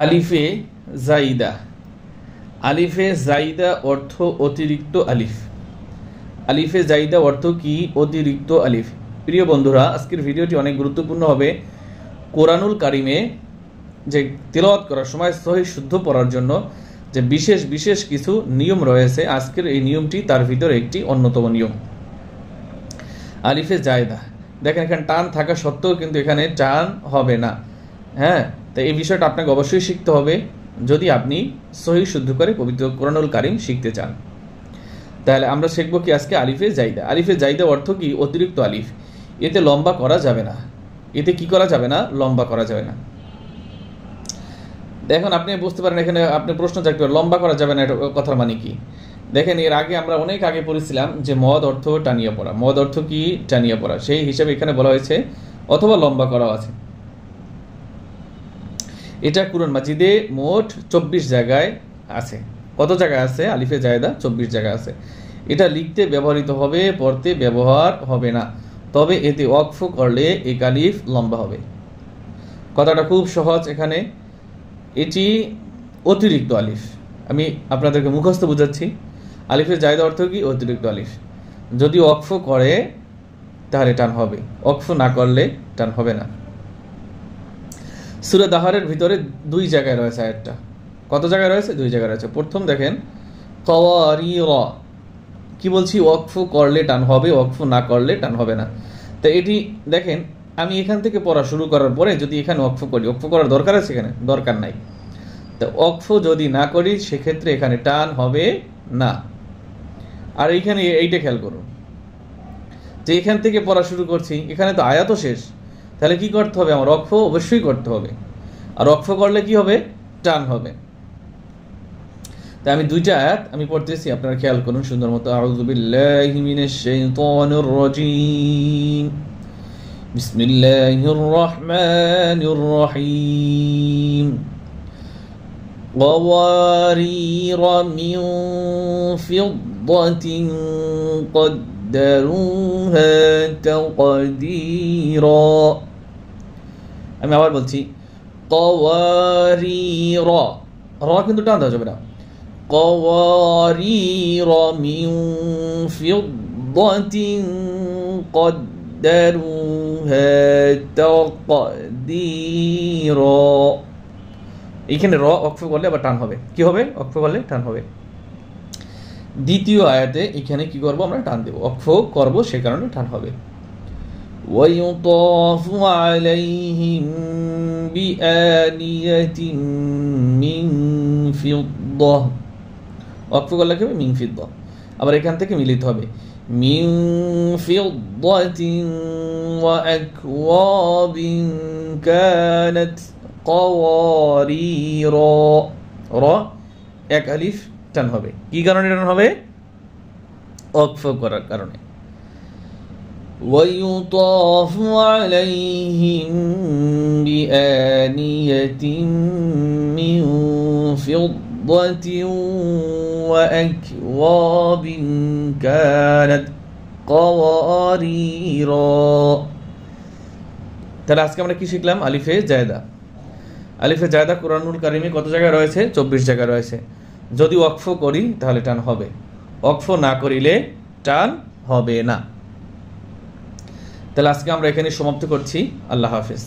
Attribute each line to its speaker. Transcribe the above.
Speaker 1: আলিফে Zaida. আলিফে Zaida অর্থ অতিরিক্ত আলিফ। আলিফে Zaida অর্থ কি? অতিরিক্ত আলিফ। প্রিয় বন্ধুরা, আজকের ভিডিওটি অনেক গুরুত্বপূর্ণ হবে। কোরআনুল কারিমে যে তিলাওয়াত করার সময় সহিহ শুদ্ধ পড়ার জন্য যে বিশেষ বিশেষ কিছু নিয়ম রয়েছে, আজকের এই নিয়মটি তার ভিতরে একটি অন্যতম নিয়ম। আলিফে জায়দা দেখেন, এখানে টান থাকা সত্ত্বেও কিন্তু এখানে টান হবে না। হ্যাঁ, তো এই বিষয়টা আপনাকে অবশ্যই শিখতে হবে যদি আপনি সহিহ শুদ্ধ করে পবিত্র কোরআনুল কারিম শিখতে চান। তাহলে আমরা শিখবো কি আজকে? আলিফে জাইদা। আলিফে জাইদা অর্থ কি? অতিরিক্ত আলিফ। এতে লম্বা করা যাবে না। এতে কি করা যাবে না? লম্বা করা যাবে না। দেখুন, আপনি বুঝতে পারেন এখানে আপনি প্রশ্ন থাকতে পারে লম্বা করা যাবে না, এটা কথার মানে কি? দেখেন, এর আগে আমরা অনেক আগে পড়েছিলাম যে মদ অর্থ টানিয়ে পড়া। মদ অর্থ কি? টানিয়ে পড়া। সেই হিসাবে এখানে বলা হয়েছে অথবা লম্বা করা আছে। এটা কুরআন মাজিদে মোট 24 জায়গায় আছে। কত জায়গায় আছে? আলিফে জায়দা 24 জায়গায় আছে। এটা লিখতে ব্যবহৃত হবে, পড়তে ব্যবহার হবে না। তবে এতে ওয়াকফ করলে এক আলিফ লম্বা হবে। কথাটা খুব সহজ। এখানে এটি অতিরিক্ত আলিফ। আমি আপনাদেরকে মুখস্থ বুঝাচ্ছি। আলিফের জায়দা অর্থ কি? অতিরিক্ত আলিফ। যদি ওয়াকফ করে তাহলে টান হবে, ওয়াকফ না করলে টান হবে না। সূরা দাহারের ভিতরে 2 জায়গায় রয়েছে আয়াতটা। কত জায়গায় রয়েছে? 2 জায়গায় রয়েছে। প্রথম দেখেন কাওয়ারিরা, কি বলছি? ওয়াকফ করলে টান হবে, ওয়াকফ না করলে টান হবে না। তো এটি দেখেন, আমি এখান থেকে পড়া শুরু করার পরে যদি এখানে ওয়াকফ করি, ওয়াকফ করার দরকার আছে? এখানে দরকার নাই। তো ওয়াকফ যদি না করি সেক্ষেত্রে এখানে টান হবে না। আর এইখানে এইটা খেয়াল করুন যে এখান থেকে পড়া শুরু করছি, এখানে তো আয়াতও শেষ। তাহলে কি করতে হবে? আমার ওয়াকফ অবশ্যই করতে হবে। আর ওয়াকফ করলে কি হবে? টান হবে। তাই আমি 2টা আয়াত আমি পড়তেছি, আপনারা খেয়াল করুন সুন্দর মতো। আউযু বিল্লাহি মিনাশ শাইতানির রাজীম। বিসমিল্লাহির রহমানির রহিম। قوارير من فضة قدروها تقديرا। আমি আবার বলছি, قوارير, র কিন্তু টান দেওয়া যাবে না। قوارير من فضة قدروها تقديرا। এইখানে র ওয়াকফ করলে আবার টান হবে। কি হবে? ওয়াকফ করলে টান হবে। দ্বিতীয় আয়াতে এখানে কি করব? আমরা টান দেব, ওয়াকফ করব, সে কারণে টান হবে। ওয়ায়ুতাফু আলাইহিম বিআনিয়াতিন মিন ফিদ্দাহ। ওয়াকফ করলে কি হবে? মিন ফিদ্দাহ। আবার এখান থেকে মিলিত হবে মিন ফিদ্দাতিন ওয়া আকওয়াবিন কানাত قوارير। র এক আলিফ টান হবে। কি কারণে টান হবে? ওয়াকফ করার কারণে। ويطاف عليهم بآنية من فضة وأكواب كانت قوارير। তাহলে আজকে আমরা কি শিখলাম? আলিফে জায়দা। আলিফে জায়দা কোরআনুল কারিমে কত জায়গায় রয়েছে? 24 জায়গায় রয়েছে। যদি ওয়াকফ করি তাহলে টান হবে, ওয়াকফ না করিলে টান হবে না। তাহলে আজকে আমরা এখানে সমাপ্ত করছি। আল্লাহ হাফেজ।